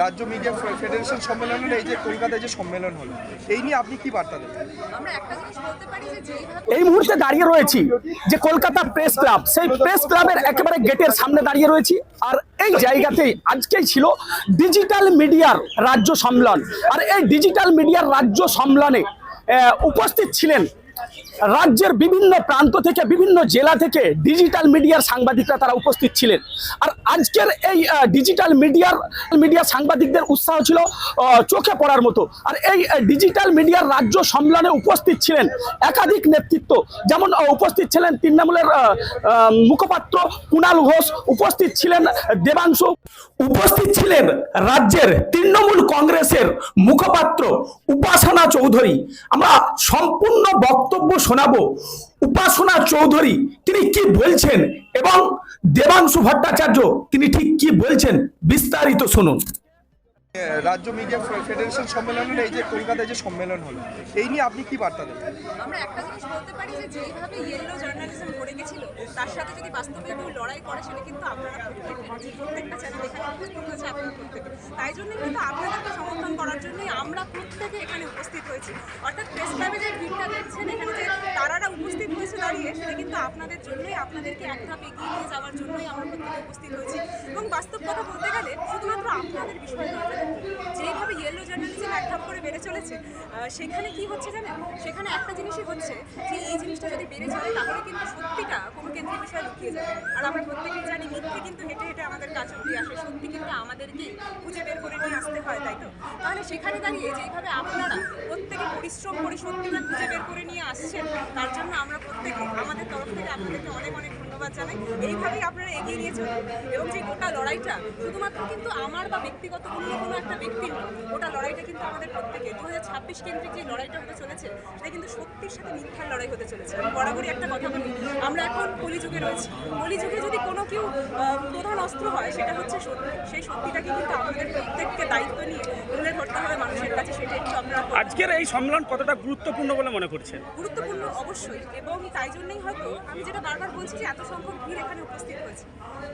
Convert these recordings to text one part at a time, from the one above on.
রাজ্য media federation সম্মেলনের এই যে কলকাতায় যে সম্মেলন হলো, এই নিয়ে আপনি কি বার্তা দেবেন? আমরা একটা জিনিস বলতে পারি যে যেইভাবে এই মুহূর্তে দাঁড়িয়ে রয়েছি যে কলকাতা প্রেস ক্লাব, সেই প্রেস ক্লাবের একেবারে গেটের সামনে দাঁড়িয়ে রয়েছি। আর এই জায়গাতেই আজকেই ছিল ডিজিটাল মিডিয়ার রাজ্য সম্মেলন। আর এই ডিজিটাল মিডিয়ার রাজ্য সম্মেলনে উপস্থিত ছিলেন রাজ্যের বিভিন্ন প্রান্ত থেকে, বিভিন্ন জেলা থেকে ডিজিটাল মিডিয়ার সাংবাদিকরা তারা উপস্থিত ছিলেন। আর আজকের এই ডিজিটাল মিডিয়ার সাংবাদিকদের উৎসাহ ছিল চোখে পড়ার মতো। আর এই ডিজিটাল মিডিয়ার রাজ্য সম্মেলনে উপস্থিত ছিলেন একাধিক নেতৃত্ব, যেমন উপস্থিত ছিলেন তৃণমূলের মুখপাত্র কুণাল ঘোষ, উপস্থিত ছিলেন দেবাংশু, উপস্থিত ছিলেন রাজ্যের তৃণমূল কংগ্রেসের মুখপাত্র উপাসনা চৌধুরী। আমরা সম্পূর্ণ বক্তব্য শোনাবো উপাসনা চৌধুরী তিনি কি বলছেন এবং দেবাংশু ভট্টাচার্য তিনি ঠিক কি বলছেন, বিস্তারিত শুনুন। রাজ্য মিডিয়া ফেডারেশন সম্মেলনের এই যে কলকাতায় যে সম্মেলন হলো, এই নিয়ে আপনি কি বার্তা দেবেন? আমরা একটা জিনিস বলতে পারি যে যেইভাবে ইয়েলো জার্নালিজম গড়ে গেছিল তার সাথে যদি বাস্তবে কেউ লড়াই করে সেটা কিন্তু আপনারা প্রত্যেকটা চ্যানেল এখানে উপস্থিত হয়েছে, আপনারা প্রত্যেকে। তাই জন্য কিন্তু আপনাদেরকে সমর্থন করার জন্যই আমরা প্রত্যেকে এখানে উপস্থিত হয়েছি। অর্থাৎ প্রেস ক্লাবে যে ভিড়টা দেখছেন এখানে যে তারারা উপস্থিত হয়েছে দাঁড়িয়ে, সেটা কিন্তু আপনাদের জন্যই, আপনাদেরকে এক ধাপ এগিয়ে নিয়ে যাওয়ার জন্যই আমরা প্রত্যেকে উপস্থিত হয়েছি। এবং বাস্তব কথা বলতে গেলে শুধুমাত্র আপনাদের বিষয় নয়, যেইভাবে ইয়েলো জার্নালিজম এক ধাপ করে বেড়ে চলেছে সেখানে কি হচ্ছে জানেন, সেখানে একটা জিনিসই হচ্ছে যে এই জিনিসটা যদি বেড়ে চলে তাহলে কিন্তু সত্যিটা কোনো কেন্দ্রীয় বিষয় লুকিয়ে যাবে। আর আমরা প্রত্যেকেই জানি মিথ্যে কিন্তু হেঁটে হেঁটে আমাদের কাছে অব্দি আসে, সত্যি কিন্তু আমাদেরকেই খুঁজে বের করে নিয়ে আসতে হয়, তাই তো? তাহলে সেখানে দাঁড়িয়ে যেইভাবে আপনারা প্রত্যেকে পরিশ্রম করে সত্যিটা খুঁজে বের করে নিয়ে আসছেন, তার জন্য আমরা প্রত্যেকে আমাদের তরফ থেকে আপনাদেরকে অনেক অনেক ধন্যবাদ জানাই। এইভাবেই আপনারা এগিয়ে নিয়ে চলুন এবং যে গোটা লড়াইটা শুধুমাত্র কিন্তু আমার বা ব্যক্তিগত অন্য কোনো একটা ব্যক্তির গোটা লড়াইটা কিন্তু আমাদের প্রত্যেকে 2026 কেন্দ্রিক যে লড়াইটা হতে চলেছে সেটা কিন্তু সত্যির সাথে মিথ্যার লড়াই হতে চলেছে। বরাবরই একটা কথা বলি, আমরা এখন কলিযুগে রয়েছি। কলিযুগে যদি কোনো কেউ প্রধান অস্ত্র হয় সেটা হচ্ছে সত্যি। সেই সত্যিটাকে কিন্তু আমাদের প্রত্যেককে দায়িত্ব নিয়ে তুলে ধরতে হবে মানুষের কাছে। সেটা একটু আমরা আজকের এই সম্মেলন কতটা গুরুত্বপূর্ণ বলে মনে করছেন? গুরুত্বপূর্ণ অবশ্যই, এবং তাই জন্যই হয়তো আমি যেটা বারবার বলছি যে এত সংখ্যক ভিড় এখানে উপস্থিত হয়েছে।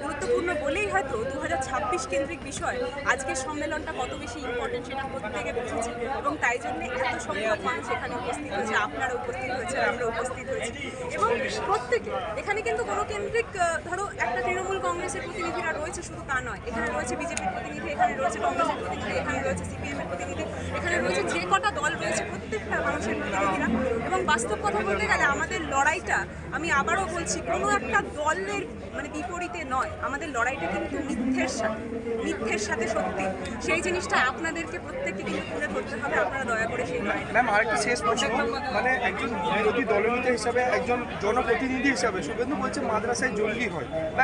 গুরুত্বপূর্ণ বলেই হয়তো 2026 কেন্দ্রিক বিষয় আজকের সম্মেলনটা কত বেশি ইম্পর্টেন্ট সেটা প্রত্যেকে বুঝেছে, এবং তাই জন্য এত সংখ্যক মানুষ এখানে উপস্থিত হয়েছে, আপনারা উপস্থিত হয়েছে, আমরা উপস্থিত হয়েছি। এবং প্রত্যেকে এখানে কিন্তু কোনো কেন্দ্রিক ধরো একটা তৃণমূল কংগ্রেসের প্রতিনিধিরা রয়েছে শুধু তা নয়, এখানে রয়েছে বিজেপির প্রতিনিধি, এখানে রয়েছে কংগ্রেসের প্রতিনিধি, এখানে রয়েছে সিপিএম এর প্রতিনিধি, এখানে রয়েছে যে কটা দল রয়েছে প্রত্যেকটা মানুষের প্রতিনিধিরা। এবং বাস্তব কথা বলতে গেলে আমাদের লড়াইটা, আমি আবারও বলছি, কোনো একটা দলের বিপরীতে নয়, আমাদের লড়াইটা কিন্তু মিথ্যের সাথে সত্যি। সেই জিনিসটা আপনাদেরকে প্রত্যেককে কিন্তু তুলে ধরতে হবে। আপনারা দয়া করে সেই লড়াইটা। ম্যাম, আরেকটা শেষ প্রশ্ন, একজন বিরোধী দলনেতা হিসাবে, একজন জনপ্রতিনিধি হিসাবে শুভেন্দু বলছে মাদ্রাসায় জঙ্গি হয় বা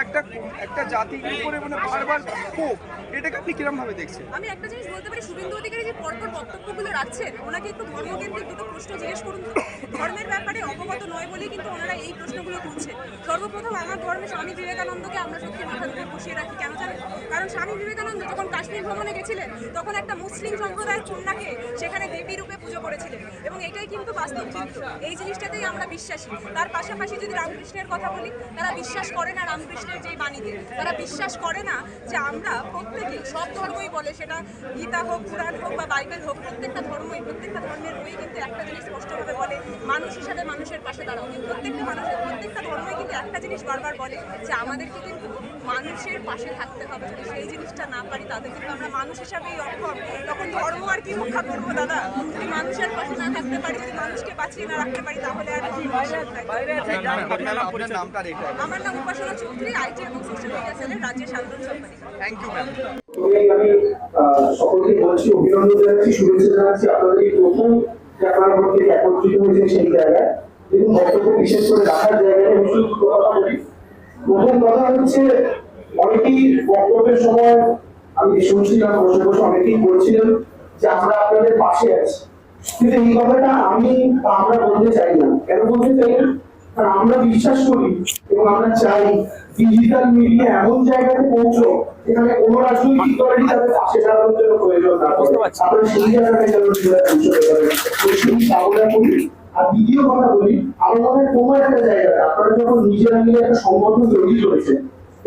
একটা জাতির উপরে বারবার ক্ষোভ, এটাকে আপনি কিরম ভাবে দেখছেন? আমি একটা জিনিস বলতে পারি, শুভেন্দু অধিকারী যে পরপর বক্তব্যগুলো রাখছেন, ওনাকে একটু ধর্মকেন্দ্রিক দুটো প্রশ্ন জিজ্ঞেস করুন তো। ধর্মের ব্যাপারে অবগত নয় বলেই কিন্তু ওনারা এই প্রশ্নগুলো তুলছেন। সর্বপ্রথম আমার ধর্মে স্বামী বিবেকানন্দকে আমরা সত্যি মাথার উপর বসিয়ে রাখি। কেন জানেন? কারণ স্বামী বিবেকানন্দ যখন কাশ্মীর ভ্রমণে গেছিলেন তখন একটা মুসলিম সম্প্রদায়ের কন্যাকে সেখানে দেবী রূপে পুজো করেছিলেন, এবং এটাই কিন্তু বাস্তব চিত্র। এই জিনিসটাতেই আমরা বিশ্বাসী। তার পাশাপাশি যদি রামকৃষ্ণের কথা বলি, তারা বিশ্বাস করে না রামকৃষ্ণের যেই বাণীতে, তারা বিশ্বাস করে না যে আমরা প্রত্যেকে, সব ধর্মই বলে, সেটা গীতা হোক, পুরাণ হোক বা বাইবেল হোক, প্রত্যেকটা ধর্মই, প্রত্যেকটা ধর্মের বই কিন্তু একটা জিনিস স্পষ্টভাবে বলে, মানুষ হিসাবে মানুষের পাশে দাঁড়াও। প্রত্যেকটা ধর্মই কিন্তু একটা জিনিস বারবার বলে যে আমাদেরকে কিন্তু মানুষের পাশে থাকতে হবে। যদি সেই জিনিসটা না পারি তাদের কিন্তু আমরা মানুষ হিসাবেই অক্ষম, তখন ধর্ম আর কি রক্ষা করবো দাদা? যদি মানুষের পাশে না থাকতে পারি, যদি মানুষকে বাঁচিয়ে না রাখতে পারি, তাহলে আর আমার নাম উপাসনা চৌধুরী, আইটি এবং সোশ্যাল মিডিয়া সেলের রাজ্যের সাধারণ সম্পাদিকা। Thank you ma'am. আমি সকলকে বলছি, অভিনন্দন জানাচ্ছি, শুভেচ্ছা জানাচ্ছি। আপনাদের এই প্রথম যে আপনারা প্রত্যেকে একত্রিত হয়েছেন সেই জায়গায়, দেখুন বক্তব্য বিশেষ করে রাখার জায়গায় কথা বলি। প্রথম কথা হচ্ছে, অনেকেই বক্তব্যের সময় আমি শুনছিলাম বসে বসে অনেকেই বলছিলেন যে আমরা আপনাদের পাশে আছি, কিন্তু এই কথাটা আমরা বলতে চাই না। কেন বলতে চাই না? কারণ আমরা বিশ্বাস করি এবং আমরা চাই ডিজিটাল মিডিয়া এমন জায়গাতে পৌঁছো যেখানে কোনো রাজনৈতিক দলেরই তাদের পাশে দাঁড়ানোর জন্য প্রয়োজন না পড়ে। আমরা সেই জায়গাটায় যেন পৌঁছতে পারি, সেই কামনা করি। আর দ্বিতীয় কথা বলি, আমার মনে হয় কোনো একটা জায়গায় আপনারা যখন নিজেরা মিলে একটা সংগঠন তৈরি করেছেন,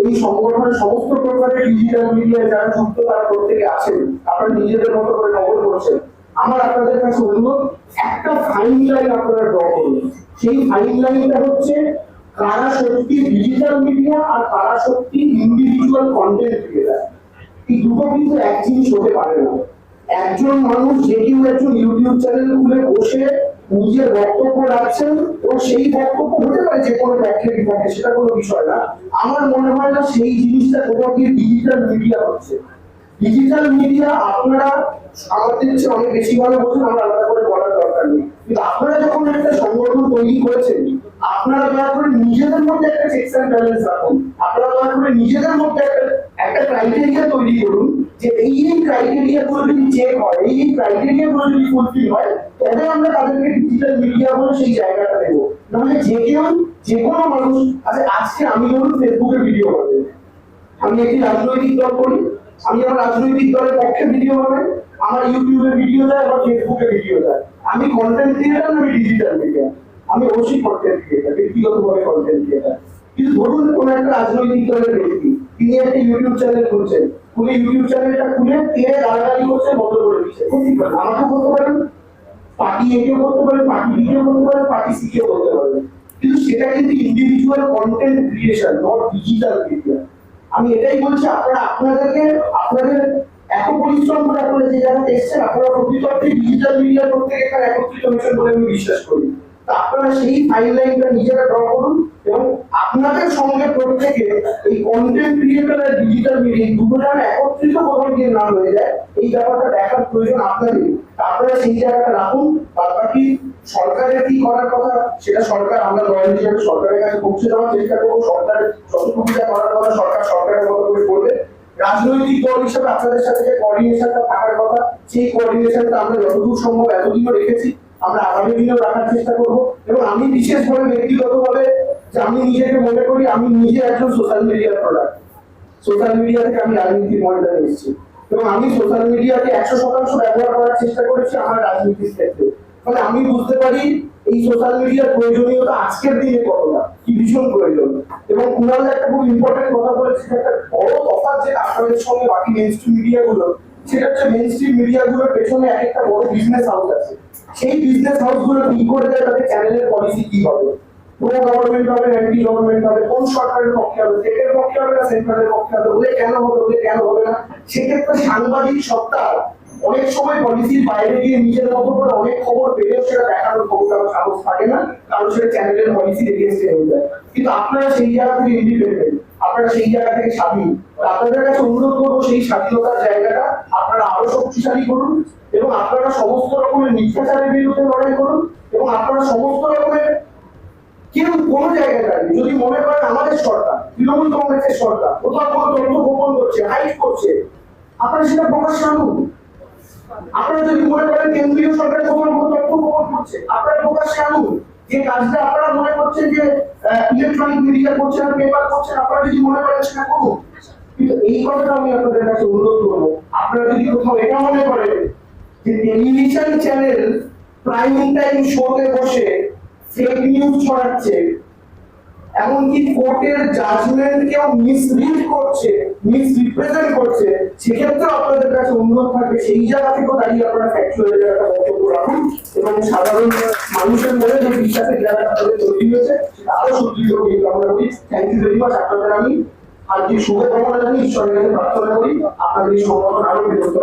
এই সংগঠনের সমস্ত প্রকারের ডিজিটাল মিডিয়ায় যারা যুক্ত তারা প্রত্যেকে আছেন, আপনারা নিজেদের মতো করে খবর করছেন। আমার আপনাদের কাছে অনুরোধ, একটা ফাইন লাইন আপনারা ড্র করুন। সেই ফাইন লাইনটা হচ্ছে কারা সত্যি ডিজিটাল মিডিয়া আর কারা সত্যি ইন্ডিভিজুয়াল কন্টেন্ট ক্রিয়েটার। এই দুটো কিন্তু এক জিনিস হতে পারে না। একজন মানুষ যে কেউ একজন ইউটিউব চ্যানেল খুলে বসে নিজের বক্তব্য রাখছেন এবং সেই বক্তব্য হতে পারে যে কোনো ব্যাখ্যার বিপক্ষে, সেটা কোনো বিষয় না। আমার মনে হয় না সেই জিনিসটা কোথাও গিয়ে ডিজিটাল মিডিয়া হচ্ছে। ডিজিটাল মিডিয়া আপনারা আমাদের চেয়ে অনেক বেশি ভালো বোঝেন, আমরা আলাদা করে বলার দরকার নেই। কিন্তু আপনারা যখন একটা সংগঠন তৈরি করেছেন, আপনারা দয়া করে নিজেদের মধ্যে একটা চেকস এন্ড ব্যালেন্স রাখুন। আপনারা দয়া করে নিজেদের মধ্যে একটা ক্রাইটেরিয়া তৈরি করুন যে এই ক্রাইটেরিয়া গুলো যদি চেক হয়, এই ক্রাইটেরিয়া গুলো যদি ফুলফিল হয়, তবে আমরা তাদেরকে ডিজিটাল মিডিয়া বলে সেই জায়গাটা দেবো। নাহলে যে কেউ যে কোনো মানুষ, আচ্ছা আজকে আমি ধরুন ফেসবুকে ভিডিও বানাই, আমি একটি রাজনৈতিক দল করি, আমি আমার রাজনৈতিক দলের পক্ষে ভিডিও বানাই, আমার ইউটিউবে ভিডিও যায়, আমার ফেসবুকে ভিডিও যায়। আমি কন্টেন্ট ক্রিয়েটার, আমি ডিজিটাল মিডিয়া, আমি অবশ্যই কন্টেন্ট ক্রিয়েটার, ব্যক্তিগতভাবে কন্টেন্ট ক্রিয়েটার। কিন্তু ধরুন কোন একটা রাজনৈতিক দলের ব্যক্তি, তিনি একটা ইউটিউব চ্যানেল খুলছেন, খুলে ইউটিউব চ্যানেলটা খুলে তেরে গালাগালি করছে, বন্ধ করে দিচ্ছে। আমাকে বলতে পারেন, পার্টি একেও বলতে পারেন, পার্টি বিকেও বলতে পারেন, পার্টি সিকেও বলতে পারেন, কিন্তু সেটা কিন্তু individual content creation, not digital media. আমি এটাই বলছি, আপনারা আপনাদের এত পরিশ্রম করে আপনারা যে জায়গাতে এসেছেন, আপনারা প্রকৃত অর্থে ডিজিটাল মিডিয়ার প্রত্যেকে এখানে একত্রিত হয়েছেন বলে আমি বিশ্বাস করি। আপনারা সেই ফাইন লাইনটা নিজেরা ড্র করুন এবং আপনাদের সঙ্গে প্রত্যেকে এই কন্টেন্ট ক্রিয়েটর আর ডিজিটাল মিডিয়া দুটো যেন একত্রিত কোথাও গিয়ে না হয়ে যায়, এই ব্যাপারটা দেখার প্রয়োজন আপনাদের। আপনারা সেই জায়গাটা রাখুন। বাকি সরকারের কি করার কথা সেটা সরকার, আমরা দল হিসেবে সরকারের কাছে পৌঁছে দেওয়ার চেষ্টা করবো। সরকারের যতটুকু যা করার কথা সরকার সরকারের মতো করে করবে। রাজনৈতিক দল হিসেবে আপনাদের সাথে যে কোঅর্ডিনেশনটা থাকার কথা, সেই কোঅর্ডিনেশনটা আমরা যতদূর সম্ভব এতদিনও রেখেছি, আমরা আগামী দিনেও রাখার চেষ্টা করব। এবং আমি বিশেষভাবে ব্যক্তিগতভাবে যে আমি নিজেকে মনে করি আমি নিজে একজন সোশ্যাল মিডিয়ার প্রোডাক্ট। সোশ্যাল মিডিয়া থেকে আমি রাজনীতির ময়দানে এসেছি এবং আমি সোশ্যাল মিডিয়াকে 100% ব্যবহার করার চেষ্টা করেছি আমার রাজনীতির ক্ষেত্রে। ফলে আমি বুঝতে পারি এই সোশ্যাল মিডিয়ার প্রয়োজনীয়তা আজকের দিনে কতটা, কি ভীষণ প্রয়োজন। এবং কুণাল একটা খুব ইম্পর্টেন্ট কথা বলেছে, একটা বড় তফাৎ যেটা আপনাদের সঙ্গে বাকি মেইনস্ট্রিম মিডিয়াগুলো, সেটা হচ্ছে মেইনস্ট্রিম মিডিয়াগুলোর পেছনে এক একটা বড় বিজনেস হাউস আছে। সেই বিজনেস হাউসগুলো কি করে দেয় তাদের চ্যানেলের পলিসি কি হবে, প্রো গভর্নমেন্ট হবে, অ্যান্টি গভর্নমেন্ট হবে, কোন সরকারের পক্ষে হবে, স্টেটের পক্ষে হবে না সেন্ট্রালের পক্ষে হবে, ওদের কেন হবে, ওদের কেন হবে না। সেক্ষেত্রে সাংবাদিক সত্তা অনেক সময় পলিসির বাইরে গিয়ে নিজের মতো করে অনেক খবর পেলেও সেটা দেখানোর ক্ষমতা বা সাহস থাকে না, কারণ সেটা চ্যানেলের পলিসির এগেইনস্টে হয়ে যায়। কিন্তু আপনারা সেই জায়গা থেকে ইন্ডিপেন্ডেন্ট, আপনারা সেই জায়গা থেকে স্বাধীন। আপনাদের কাছে অনুরোধ করবো সেই স্বাধীনতার জায়গাটা আপনারা আরো শক্তিশালী করুন এবং আপনারা সমস্ত রকমের মিথ্যাচারের বিরুদ্ধে লড়াই করুন এবং আপনারা সমস্ত রকমের কেউ কোনো জায়গায় দাঁড়িয়ে যদি মনে করেন আমাদের সরকার, তৃণমূল কংগ্রেসের সরকার কোথাও কোনো তথ্য গোপন করছে, হাইড করছে, আপনারা সেটা প্রকাশ্যে আনুন। আপনারা যদি মনে করেন কেন্দ্রীয় সরকার কোথাও কোনো তথ্য গোপন করছে, আপনারা প্রকাশ্যে আনুন। যে কাজটা আপনারা মনে করছেন যে ইলেকট্রনিক মিডিয়া করছেন, পেপার করছেন, আপনারা যদি মনে করেন সেটা করুন। কিন্তু এই কথাটা আমি আপনাদের কাছে অনুরোধ করবো, আপনারা যদি কোথাও এটা মনে করেন যে টেলিভিশন চ্যানেল প্রাইম টাইম শোতে বসে ফেক নিউজ ছড়াচ্ছে, এমনকি কোর্টের জাজমেন্টকেও মিসরিড করছে, মিসরিপ্রেজেন্ট করছে, সেক্ষেত্রে আপনাদের কাছে অনুরোধ থাকবে সেই জায়গা থেকেও দাঁড়িয়ে আপনারা ফ্যাক্টুয়াল একটা বক্তব্য রাখুন এবং সাধারণ মানুষের মনে যে বিশ্বাসের জায়গাটা আপনাদের তৈরি হয়েছে সেটা আরো সুদৃঢ় হবে এই কামনা করি। Thank you very much. আপনাদের আমি আজকে শুভকামনা জানি, ঈশ্বরের কাছে প্রার্থনা করি আপনাদের এই সংগঠন আরো বৃহত্তর